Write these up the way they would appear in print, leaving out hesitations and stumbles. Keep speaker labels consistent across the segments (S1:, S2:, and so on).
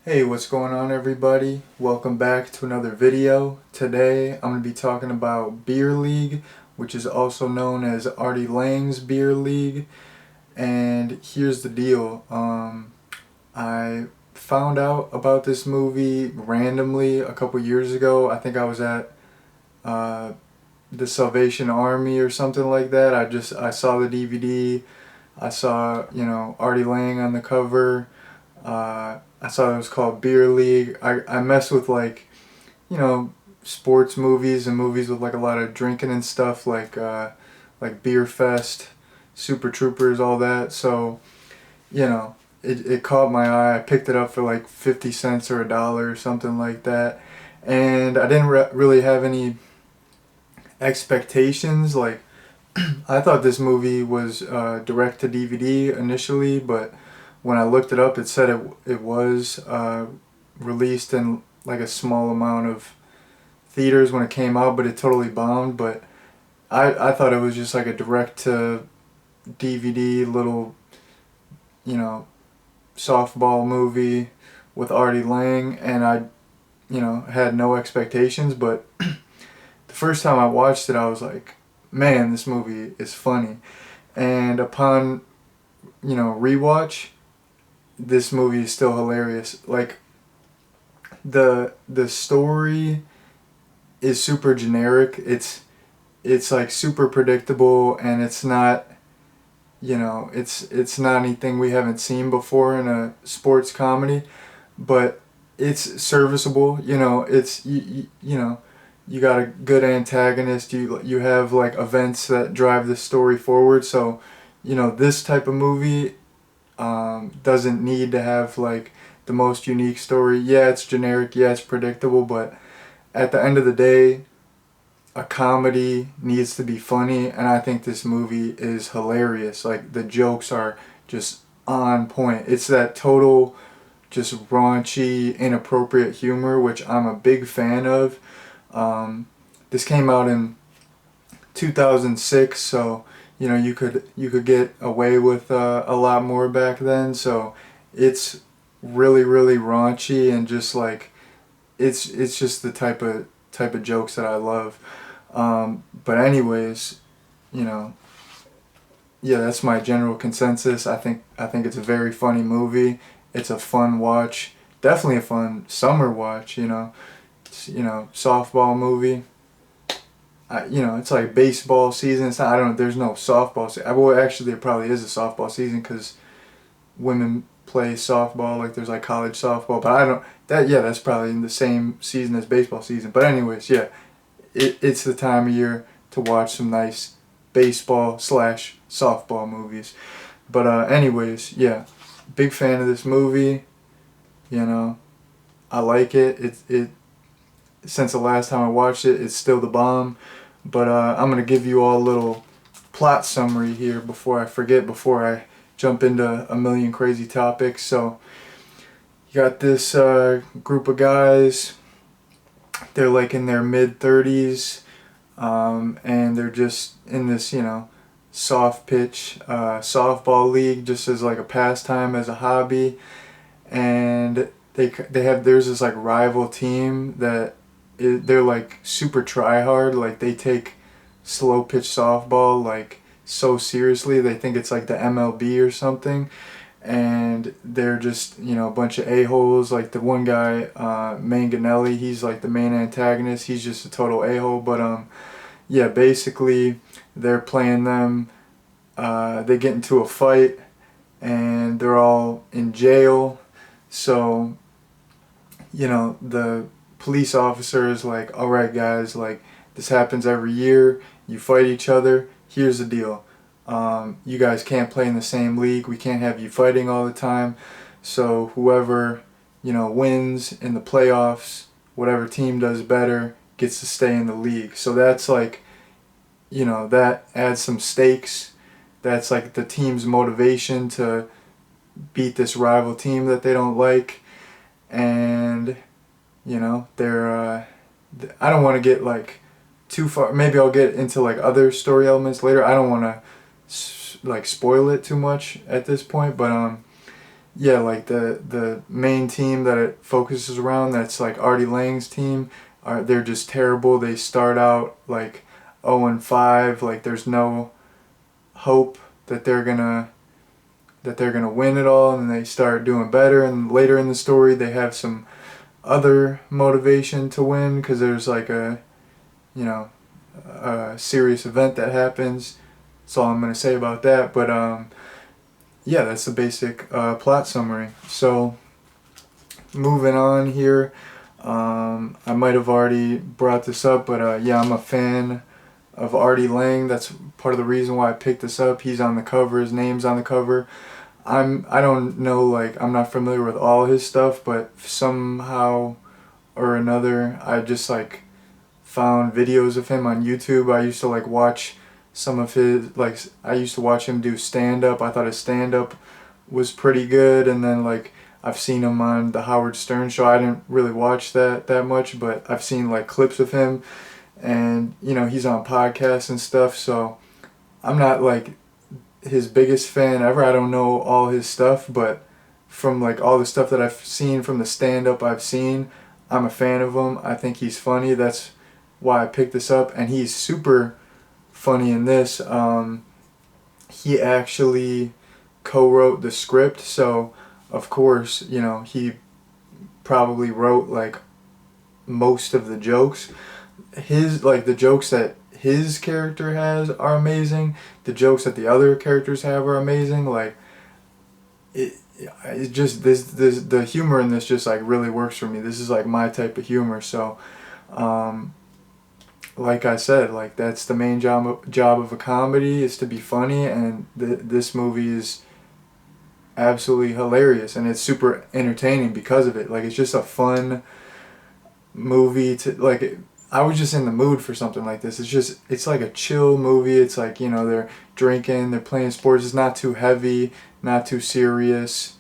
S1: Hey, what's going on everybody? Welcome back to another video. Today I'm going to be talking about Beer League, which is also known as Artie Lang's Beer League. And here's the deal. I found out about this movie randomly a couple years ago. I think I was at uh, the Salvation Army or something like that. I saw the DVD. I saw, Artie Lang on the cover. I saw it was called Beer League. I mess with you know, sports movies and movies with like a lot of drinking and stuff like Beer Fest, Super Troopers, all that. So, it caught my eye. I picked it up for like 50 cents or $1 or something like that. And I didn't really have any expectations. Like, I thought this movie was direct to DVD initially, but when I looked it up, it said it was released in like a small amount of theaters when it came out, but it totally bombed. But I thought it was just like a direct to DVD little, you know, softball movie with Artie Lang, and I, had no expectations. But the first time I watched it, I was like, man, this movie is funny. And upon, rewatch, this movie is still hilarious. Like the story is super generic. It's like super predictable, and it's not, it's not anything we haven't seen before in a sports comedy, but it's serviceable. You got a good antagonist. You have like events that drive the story forward. So, this type of movie doesn't need to have like the most unique story. Yeah, it's generic. Yeah, it's predictable. But at the end of the day, a comedy needs to be funny, and I think this movie is hilarious. Like the jokes are just on point. It's that total just raunchy, inappropriate humor, which I'm a big fan of. This came out in 2006, so you could get away with a lot more back then. So it's really raunchy, and just like it's just the type of jokes that I love. But anyways, you know, yeah, that's my general consensus. I think it's a very funny movie. It's a fun watch. Definitely a fun summer watch. Softball movie. It's like baseball season. It's not, I don't know. There's no softball season. Well, actually, there probably is a softball season because women play softball. Like there's like college softball, but I don't. That yeah, that's probably in the same season as baseball season. But anyways, yeah, it's the time of year to watch some nice baseball slash softball movies. But anyways, yeah, big fan of this movie. You know, I like it. It since the last time I watched it, it's still the bomb. But I'm gonna give you all a little plot summary here before I forget, before I jump into a million crazy topics. So you got this group of guys. They're like in their mid 30s, and they're just in this, soft pitch softball league, just as like a pastime, as a hobby. And there's this like rival team that they're like super try hard. Like they take slow pitch softball like so seriously. They think it's like the MLB or something, and they're just a bunch of a-holes. Like the one guy, Manganelli, he's like the main antagonist. He's just a total a-hole. But yeah, basically they're playing them. They get into a fight, and they're all in jail. So the police officer is like, all right guys, like this happens every year. You fight each other. Here's the deal. You guys can't play in the same league. We can't have you fighting all the time. So whoever, wins in the playoffs, whatever team does better gets to stay in the league. So that's like, that adds some stakes. That's like the team's motivation to beat this rival team that they don't like. And, they're, I don't want to get like too far. Maybe I'll get into like other story elements later. I don't want to like spoil it too much at this point, but yeah, like the main team that it focuses around, that's like Artie Lang's team, they're just terrible. They start out like 0-5, like there's no hope that they're gonna win it all, and they start doing better. And later in the story, they have some other motivation to win because there's like you know a serious event that happens. That's all I'm gonna say about that. But yeah, that's the basic plot summary. So moving on here, I might have already brought this up, but yeah, I'm a fan of Artie Lang. That's part of the reason why I picked this up. He's on the cover. His name's on the cover. I don't know, like, I'm not familiar with all his stuff, but somehow or another I just like found videos of him on YouTube. I used to like watch some of his, like, I used to watch him do stand up. I thought his stand up was pretty good, and then like I've seen him on the Howard Stern show. I didn't really watch that much, but I've seen like clips of him, and he's on podcasts and stuff. So I'm not like his biggest fan ever. I don't know all his stuff, but from like all the stuff that I've seen from the stand up I've seen, I'm a fan of him. I think he's funny. That's why I picked this up, and he's super funny in this. He actually co-wrote the script, so of course, he probably wrote like most of the jokes. The jokes that his character has are amazing. The jokes that the other characters have are amazing. Like it just this the humor in this just like really works for me. This is like my type of humor. So like I said, like that's the main job of a comedy, is to be funny, and this movie is absolutely hilarious, and it's super entertaining because of it. Like it's just a fun movie to like. I was just in the mood for something like this. It's like a chill movie. It's like, they're drinking, they're playing sports. It's not too heavy, not too serious,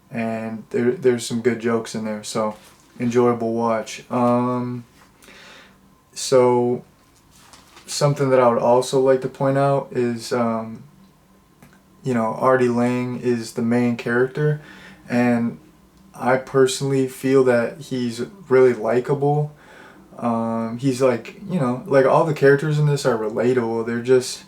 S1: and there's some good jokes in there. So enjoyable watch. So something that I would also like to point out is Artie Lang is the main character, and I personally feel that he's really likable. He's like, like all the characters in this are relatable. They're just,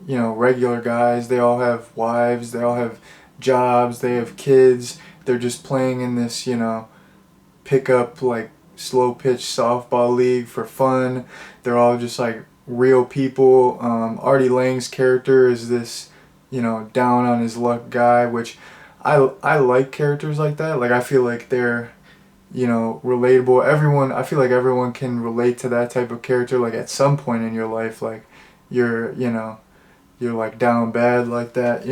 S1: regular guys. They all have wives. They all have jobs. They have kids. They're just playing in this, pickup, like, slow pitch softball league for fun. They're all just like real people. Artie Lang's character is this, down on his luck guy, which I like characters like that. Like I feel like they're relatable. I feel like everyone can relate to that type of character, like at some point in your life, like you're, you're like down bad like that,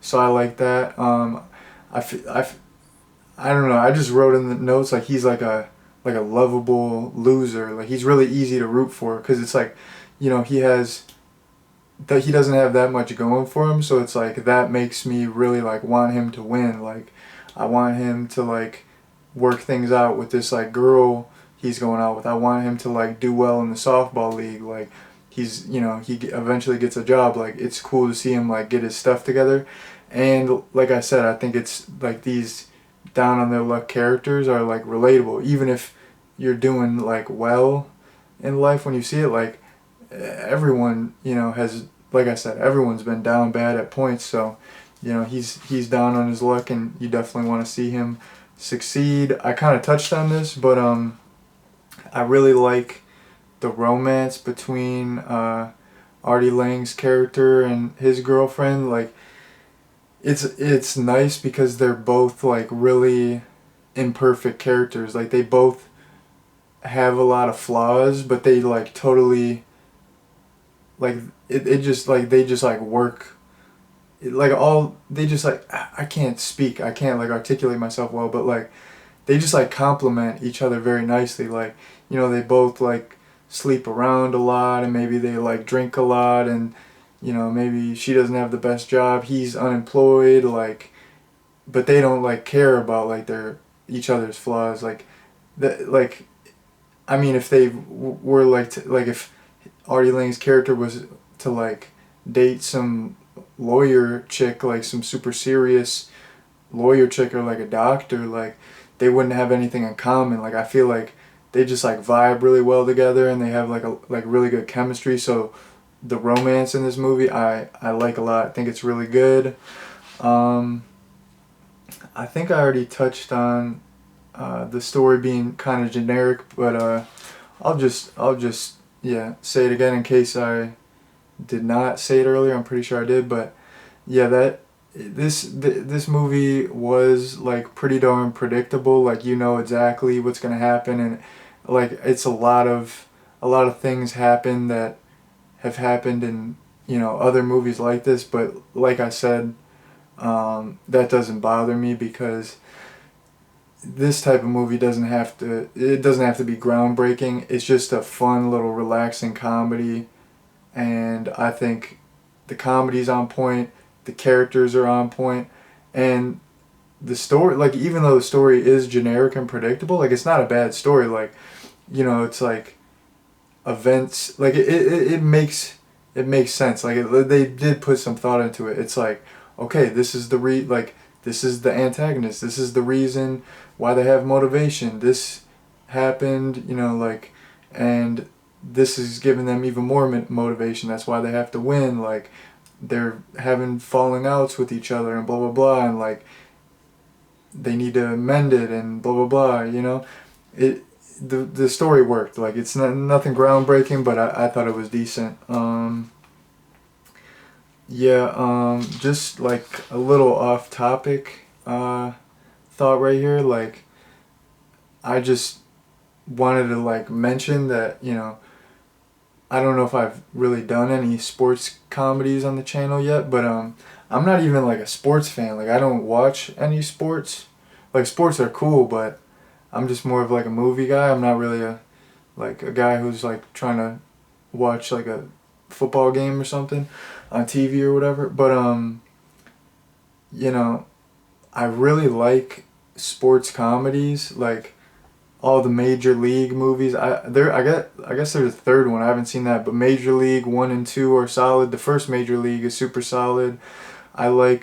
S1: so I like that. I don't know, I just wrote in the notes, like he's like a lovable loser. Like he's really easy to root for, because it's like, he has that he doesn't have that much going for him, so it's like that makes me really like want him to win. Like I want him to like work things out with this like girl he's going out with. I want him to like do well in the softball league. Like he's he eventually gets a job. Like it's cool to see him like get his stuff together. And like I said, I think it's like these down on their luck characters are like relatable, even if you're doing like well in life. When you see it, like everyone has, like I said, everyone's been down bad at points. So he's down on his luck, and you definitely want to see him succeed. I kind of touched on this, but I really like the romance between Artie Lang's character and his girlfriend. Like it's nice because they're both like really imperfect characters. Like they both have a lot of flaws, but they like totally like it just like they just like work like all they just like I can't speak, I can't like articulate myself well, but like they just like complement each other very nicely. Like they both like sleep around a lot, and maybe they like drink a lot, and maybe she doesn't have the best job, he's unemployed, like, but they don't like care about like their each other's flaws. Like that, like, I mean, if they were like like if Artie Lang's character was to like date some lawyer chick, like some super serious lawyer chick or like a doctor, like they wouldn't have anything in common. Like I feel like they just like vibe really well together and they have like really good chemistry. So the romance in this movie I like a lot. I think it's really good. I think I already touched on the story being kind of generic, but I'll just yeah say it again in case I did not say it earlier. I'm pretty sure I did, but yeah, this movie was like pretty darn predictable. Like you know exactly what's gonna happen, and like it's a lot of things happen that have happened in other movies like this. But like I said, that doesn't bother me because this type of movie doesn't have to be groundbreaking. It's just a fun little relaxing comedy, and I think the comedy's on point, the characters are on point, and the story, like even though the story is generic and predictable, like it's not a bad story. Like it's like events, like it makes sense. Like they did put some thought into it. It's like, okay, this is this is the antagonist. This is the reason why they have motivation. This happened, and this is giving them even more motivation. That's why they have to win. Like they're having falling outs with each other and blah blah blah, and like they need to mend it and blah blah blah. It the story worked. Like it's nothing groundbreaking, but I thought it was decent. Yeah, just like a little off topic thought right here. Like I just wanted to like mention that I don't know if I've really done any sports comedies on the channel yet, but I'm not even like a sports fan. Like I don't watch any sports. Like sports are cool, but I'm just more of like a movie guy. I'm not really a guy who's like trying to watch like a football game or something on TV or whatever. But I really like sports comedies, like all the Major League movies. I guess there's a third one. I haven't seen that, but Major League 1 and 2 are solid. The first Major League is super solid. I like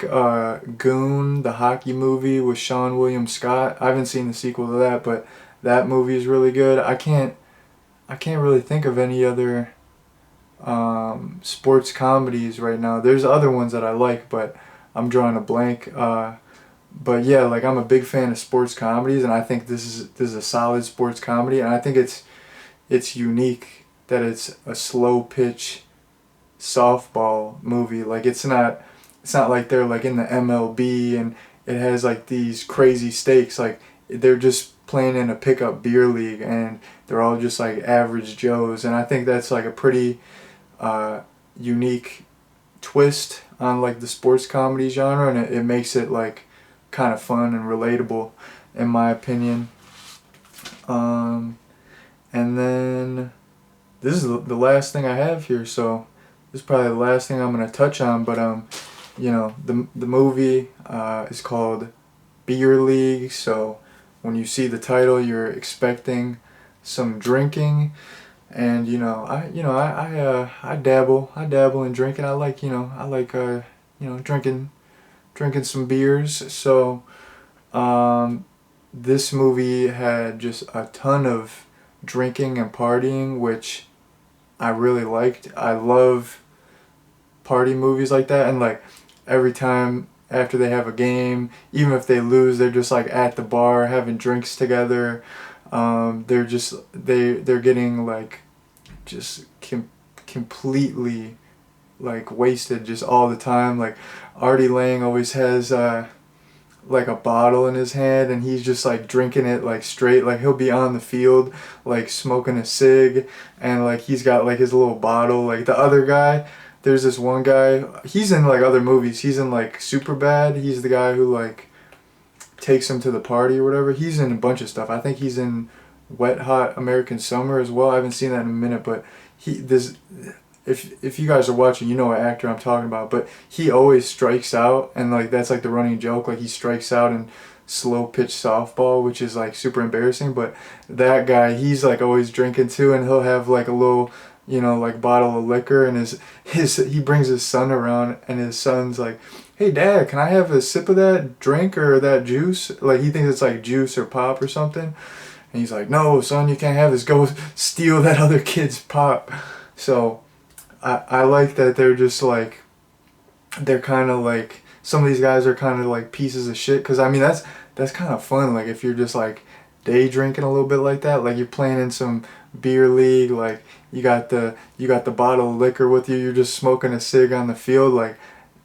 S1: Goon, the hockey movie with Sean William Scott. I haven't seen the sequel to that, but that movie is really good. I can't really think of any other sports comedies right now. There's other ones that I like, but I'm drawing a blank. But yeah, like I'm a big fan of sports comedies, and I think this is a solid sports comedy, and I think it's unique that it's a slow pitch softball movie. Like it's not like they're like in the MLB and it has like these crazy stakes. Like they're just playing in a pickup beer league and they're all just like average Joes, and I think that's like a pretty unique twist on like the sports comedy genre, and it makes it like kind of fun and relatable in my opinion. And then this is the last thing I have here, so this is probably the last thing I'm going to touch on, but the movie is called Beer League, so when you see the title you're expecting some drinking, and I dabble in drinking. I like drinking some beers. So this movie had just a ton of drinking and partying, which I really liked. I love party movies like that, and like every time after they have a game, even if they lose, they're just like at the bar having drinks together. They're getting like just completely like wasted just all the time. Like Artie Lang always has like a bottle in his hand and he's just like drinking it like straight. Like he'll be on the field like smoking a cig and like he's got like his little bottle. Like the other guy, there's this one guy, he's in like other movies. He's in like Superbad. He's the guy who like takes him to the party or whatever. He's in a bunch of stuff. I think he's in Wet Hot American Summer as well. I haven't seen that in a minute, but if you guys are watching, you know what actor I'm talking about, but he always strikes out, and like that's like the running joke, like he strikes out in slow pitch softball, which is like super embarrassing. But that guy, he's like always drinking too, and he'll have like a little like bottle of liquor, and he brings his son around, and his son's like, hey dad, can I have a sip of that drink or that juice? Like he thinks it's like juice or pop or something. And he's like, no, son, you can't have this. Go steal that other kid's pop. So I like that they're just like, they're kind of like, some of these guys are kind of like pieces of shit. Because, I mean, that's kind of fun. Like, if you're just like day drinking a little bit like that, like you're playing in some beer league, like you got the bottle of liquor with you, you're just smoking a cig on the field, like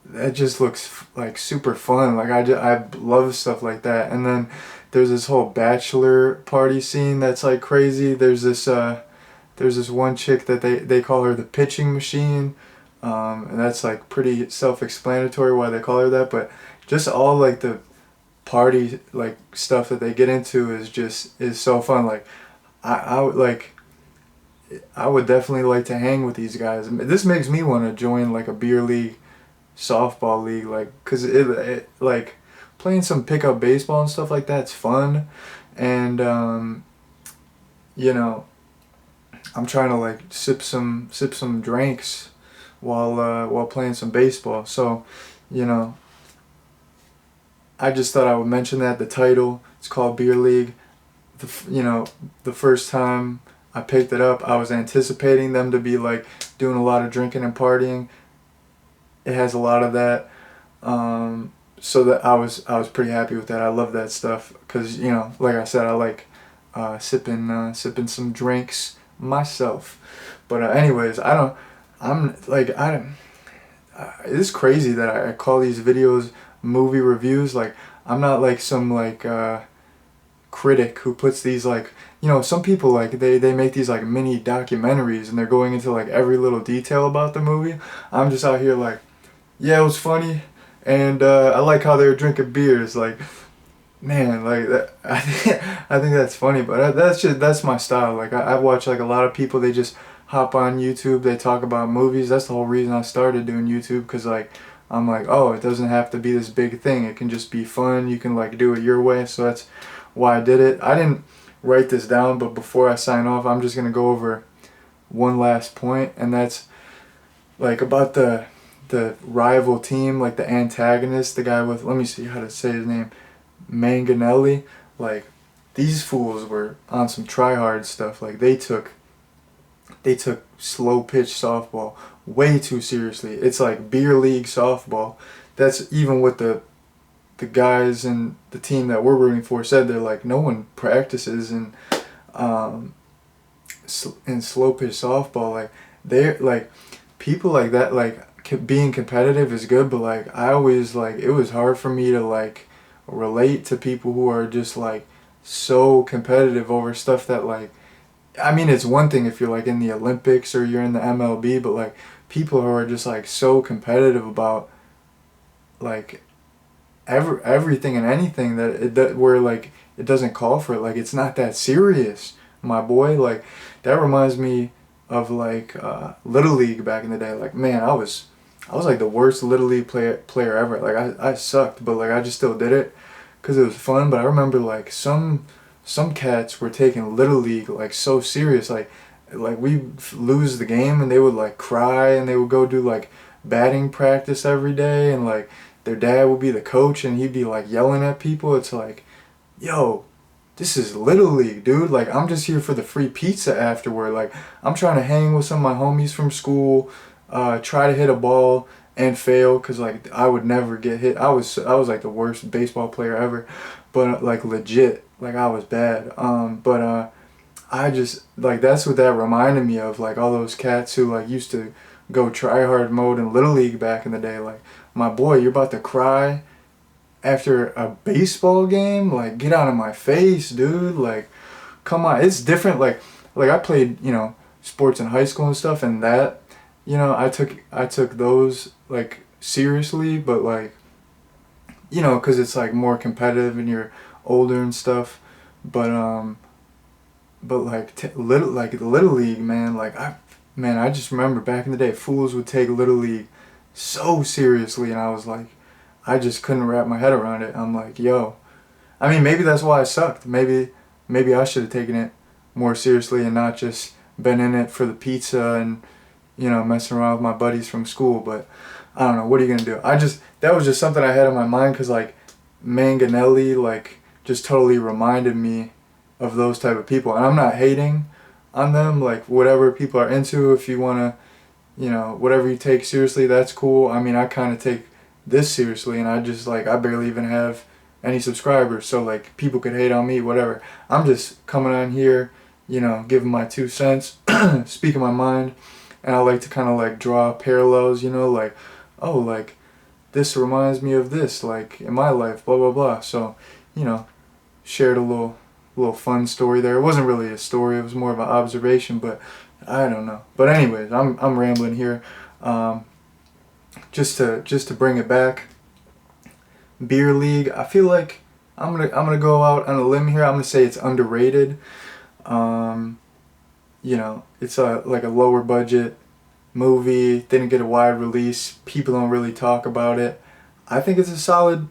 S1: that just looks like super fun. Like I love stuff like that. And then there's this whole bachelor party scene that's like crazy. There's this one chick that they call her the pitching machine, and that's like pretty self-explanatory why they call her that. But just all like the party like stuff that they get into is so fun. Like I would like. I would definitely like to hang with these guys. This makes me want to join like a beer league, softball league, like, cause it like playing some pickup baseball and stuff like that's fun, and you know, I'm trying to like sip some drinks while playing some baseball. So, you know, I just thought I would mention that the title, it's called Beer League. The first time I picked it up, I was anticipating them to be like doing a lot of drinking and partying. It has a lot of that. So that I was pretty happy with that. I love that stuff because, like I said, I like sipping some drinks myself. But anyways, I don't. I'm like I don't. It's crazy that I call these videos movie reviews. Like I'm not like some like critic who puts these like, some people like they make these like mini documentaries and they're going into like every little detail about the movie. I'm just out here like, yeah, it was funny, and I like how they were drinking beers. Like, man, like that, I think that's funny, but that's my style. Like I watch like a lot of people. They just hop on YouTube. They talk about movies. That's the whole reason I started doing YouTube. Because like I'm like, oh, it doesn't have to be this big thing. It can just be fun. You can like do it your way. So that's why I did it. I didn't write this down, but before I sign off, I'm just gonna go over one last point, and that's like about the rival team, like the antagonist, the guy with, let me see how to say his name, Manganelli. Like these fools were on some try hard stuff. Like they took slow pitch softball way too seriously. It's like beer league softball. That's even what the guys and the team that we're rooting for said. They're like, no one practices um, in slow pitch softball. Like they're like people like that. Like being competitive is good, but like I always like it was hard for me to like relate to people who are just like so competitive over stuff that like, I mean, it's one thing if you're like in the Olympics or you're in the MLB, but like people who are just like so competitive about like everything and anything that where like it doesn't call for it. Like it's not that serious, my boy. Like that reminds me of like Little League back in the day. Like man, I was like the worst Little League player ever. Like I sucked, but like I just still did it because it was fun. But I remember like some cats were taking Little League like so serious. Like we lose the game and they would like cry and they would go do like batting practice every day, and like their dad would be the coach and he'd be like yelling at people. It's like, yo, this is Little League, dude. Like I'm just here for the free pizza afterward. Like I'm trying to hang with some of my homies from school, try to hit a ball and fail because like I would never get hit. I was like the worst baseball player ever, but like legit, like I was bad. But I just like that's what that reminded me of. Like all those cats who like used to go try hard mode in Little League back in the day. Like my boy, you're about to cry after a baseball game. Like get out of my face, dude. Like come on, it's different. Like I played sports in high school and stuff, and that I took those like seriously, but like because it's like more competitive and you're older and stuff. But like the Little League, man, I just remember back in the day fools would take Little League so seriously, and I was like, I just couldn't wrap my head around it. I'm like, yo, I mean, maybe that's why I sucked. Maybe I should have taken it more seriously and not just been in it for the pizza and messing around with my buddies from school. But I don't know. What are you gonna do? That was just something I had in my mind because like Manganelli like just totally reminded me of those type of people, and I'm not hating on them. Like whatever people are into, if you wanna, whatever you take seriously, that's cool. I mean, I kind of take this seriously, and I barely even have any subscribers, so like people could hate on me, whatever. I'm just coming on here, giving my 2 cents, speaking my mind, and I like to kind of like draw parallels, like, oh, like this reminds me of this, like in my life, blah blah blah. So, you know, shared a little fun story there. It wasn't really a story; it was more of an observation, but I don't know. But anyways, I'm rambling here. Just to bring it back, beer league. I feel like I'm gonna go out on a limb here. I'm gonna say it's underrated. Um, it's like a lower budget movie. Didn't get a wide release. People don't really talk about it. I think it's a solid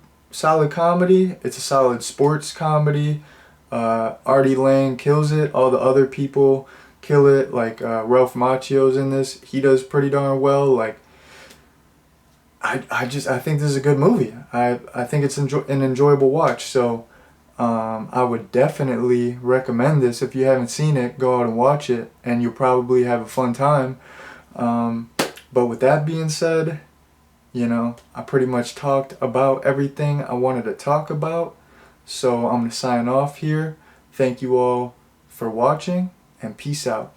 S1: comedy. It's a solid sports comedy. Artie Lang kills it. All the other people kill it. Like Ralph Macchio's in this. He does pretty darn well. Like I think this is a good movie. I think it's an enjoyable watch. So I would definitely recommend this. If you haven't seen it, go out and watch it, and you'll probably have a fun time. But with that being said, I pretty much talked about everything I wanted to talk about. So I'm going to sign off here. Thank you all for watching, and peace out.